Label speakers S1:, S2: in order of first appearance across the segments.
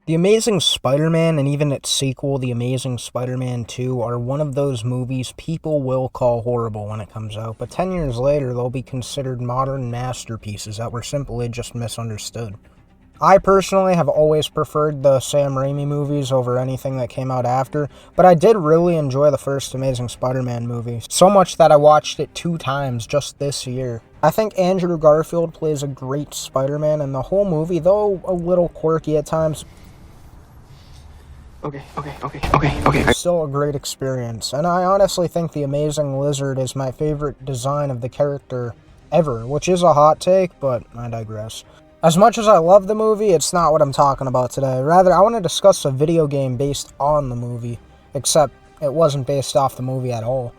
S1: The Amazing Spider-Man and even its sequel, The Amazing Spider-Man 2, are one of those movies people will call horrible when it comes out, but 10 years later they'll be considered modern masterpieces that were simply just misunderstood. I personally have always preferred the Sam Raimi movies over anything that came out after, but I did really enjoy the first Amazing Spider-Man movie, so much that I watched it 2 times just this year. I think Andrew Garfield plays a great Spider-Man, and the whole movie, though a little quirky at times, it's still a great experience, and I honestly think the Amazing Lizard is my favorite design of the character ever, which is a hot take, but I digress. As much as I love the movie, it's not what I'm talking about today. Rather, I want to discuss a video game based on the movie, except it wasn't based off the movie at all.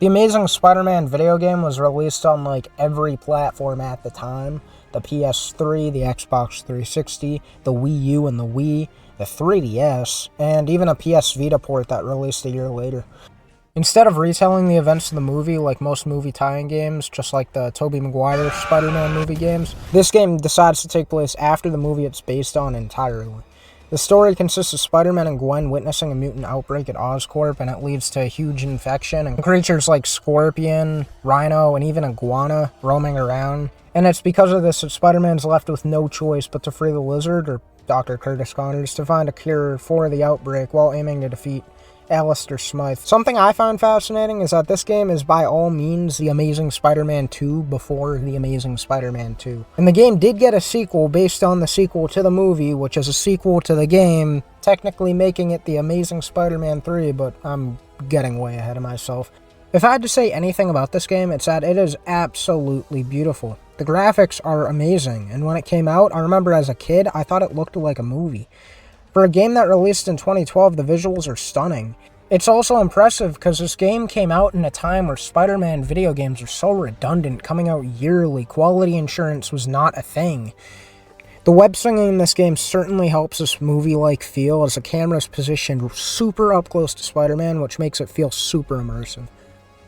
S1: The Amazing Spider-Man video game was released on like every platform at the time. The PS3, the Xbox 360, the Wii U and the Wii, the 3DS, and even a PS Vita port that released a year later. Instead of retelling the events of the movie like most movie tie-in games, just like the Tobey Maguire Spider-Man movie games, this game decides to take place after the movie it's based on entirely. The story consists of Spider-Man and Gwen witnessing a mutant outbreak at Oscorp, and it leads to a huge infection, and creatures like Scorpion, Rhino, and even Iguana roaming around. And it's because of this that Spider-Man's left with no choice but to free the Lizard, or Dr. Curtis Connors, to find a cure for the outbreak while aiming to defeat Alistair Smythe. Something I find fascinating is that this game is by all means The Amazing Spider-Man 2 before The Amazing Spider-Man 2. And the game did get a sequel based on the sequel to the movie, which is a sequel to the game, technically making it The Amazing Spider-Man 3, but I'm getting way ahead of myself. If I had to say anything about this game, it's that it is absolutely beautiful. The graphics are amazing, and when it came out, I remember as a kid, I thought it looked like a movie. For a game that released in 2012, the visuals are stunning. It's also impressive because this game came out in a time where Spider-Man video games are so redundant, coming out yearly. Quality insurance was not a thing. The web swinging in this game certainly helps this movie-like feel, as the camera is positioned super up close to Spider-Man, which makes it feel super immersive.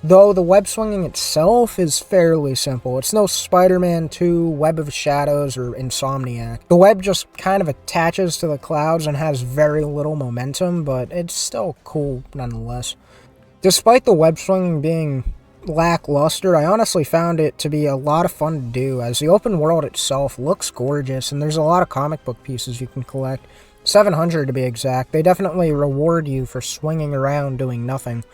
S1: Though the web swinging itself is fairly simple. It's no Spider-Man 2, Web of Shadows, or Insomniac. The web just kind of attaches to the clouds and has very little momentum, but it's still cool nonetheless. Despite the web swinging being lackluster, I honestly found it to be a lot of fun to do, as the open world itself looks gorgeous, and there's a lot of comic book pieces you can collect. 700 to be exact. They definitely reward you for swinging around doing nothing.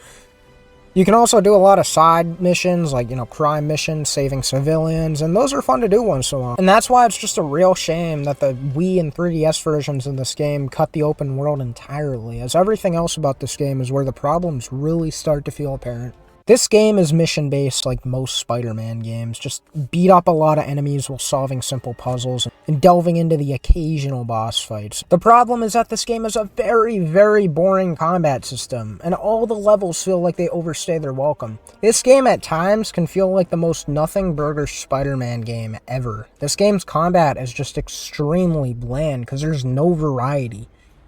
S1: You can also do a lot of side missions, like, crime missions, saving civilians, and those are fun to do once in a while. And that's why it's just a real shame that the Wii and 3DS versions of this game cut the open world entirely, as everything else about this game is where the problems really start to feel apparent. This game is mission-based like most Spider-Man games. Just beat up a lot of enemies while solving simple puzzles and delving into the occasional boss fights. The problem is that this game is a very, very boring combat system, and all the levels feel like they overstay their welcome. This game at times can feel like the most nothing burger Spider-Man game ever. This game's combat is just extremely bland because there's no variety.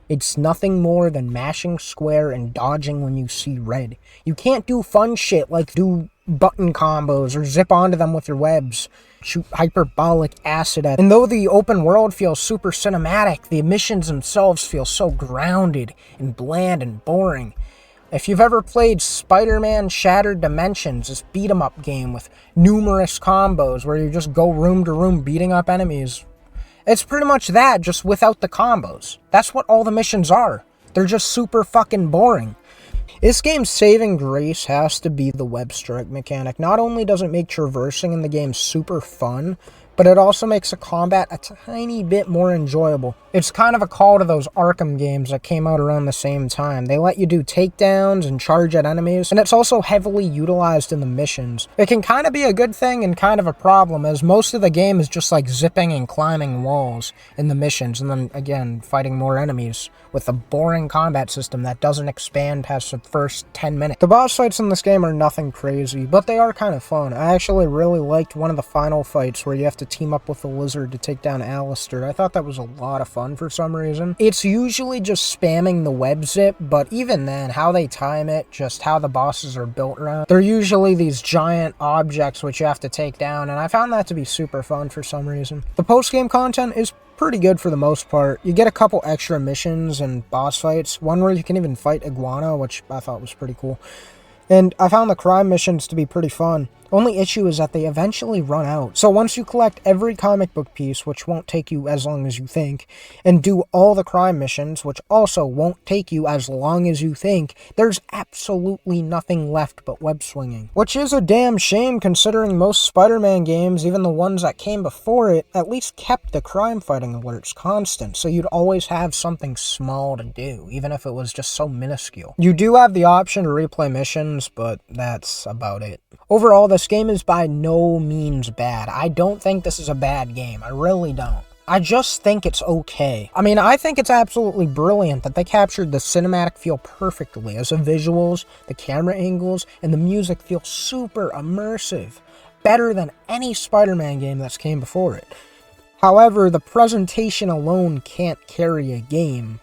S1: It's nothing more than mashing square and dodging when you see red. You can't do fun shit like do button combos or zip onto them with your webs, shoot hyperbolic acid at them. And though the open world feels super cinematic, the missions themselves feel so grounded and bland and boring. If you've ever played Spider-Man Shattered Dimensions, this beat-em-up game with numerous combos where you just go room to room beating up enemies, it's pretty much that, just without the combos. That's what all the missions are. They're just super fucking boring. This game's saving grace has to be the web strike mechanic. Not only does it make traversing in the game super fun, but it also makes the combat a tiny bit more enjoyable. It's kind of a call to those Arkham games that came out around the same time. They let you do takedowns and charge at enemies, and it's also heavily utilized in the missions. It can kind of be a good thing and kind of a problem, as most of the game is just like zipping and climbing walls in the missions, and then again fighting more enemies with a boring combat system that doesn't expand past the first 10 minutes. The boss fights in this game are nothing crazy, but they are kind of fun. I actually really liked one of the final fights where you have to team up with the lizard to take down Alistair. I thought that was a lot of fun for some reason. It's usually just spamming the web zip, but even then, how they time it, just how the bosses are built around, they're usually these giant objects which you have to take down, and I found that to be super fun for some reason. The post-game content is pretty good for the most part. You get a couple extra missions and boss fights, one where you can even fight Iguana, which I thought was pretty cool. And I found the crime missions to be pretty fun. Only issue is that they eventually run out. So once you collect every comic book piece, which won't take you as long as you think, and do all the crime missions, which also won't take you as long as you think, there's absolutely nothing left but web swinging. Which is a damn shame considering most Spider-Man games, even the ones that came before it, at least kept the crime fighting alerts constant, so you'd always have something small to do, even if it was just so minuscule. You do have the option to replay missions, but that's about it. Overall, this game is by no means bad. I don't think this is a bad game. I really don't. I just think it's okay. I mean, I think it's absolutely brilliant that they captured the cinematic feel perfectly, as the visuals, the camera angles, and the music feel super immersive. Better than any Spider-Man game that's came before it. However, the presentation alone can't carry a game,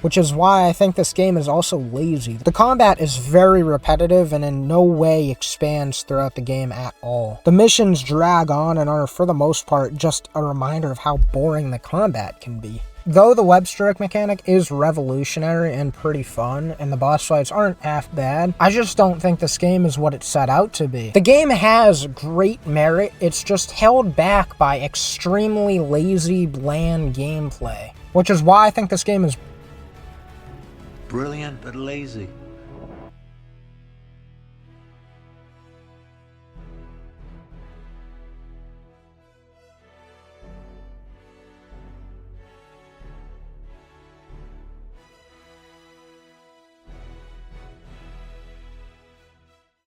S1: which is why I think this game is also lazy. The combat is very repetitive and in no way expands throughout the game at all. The missions drag on and are, for the most part, just a reminder of how boring the combat can be. Though the web strike mechanic is revolutionary and pretty fun, and the boss fights aren't half bad, I just don't think this game is what it set out to be. The game has great merit, it's just held back by extremely lazy, bland gameplay, which is why I think this game is
S2: brilliant but lazy.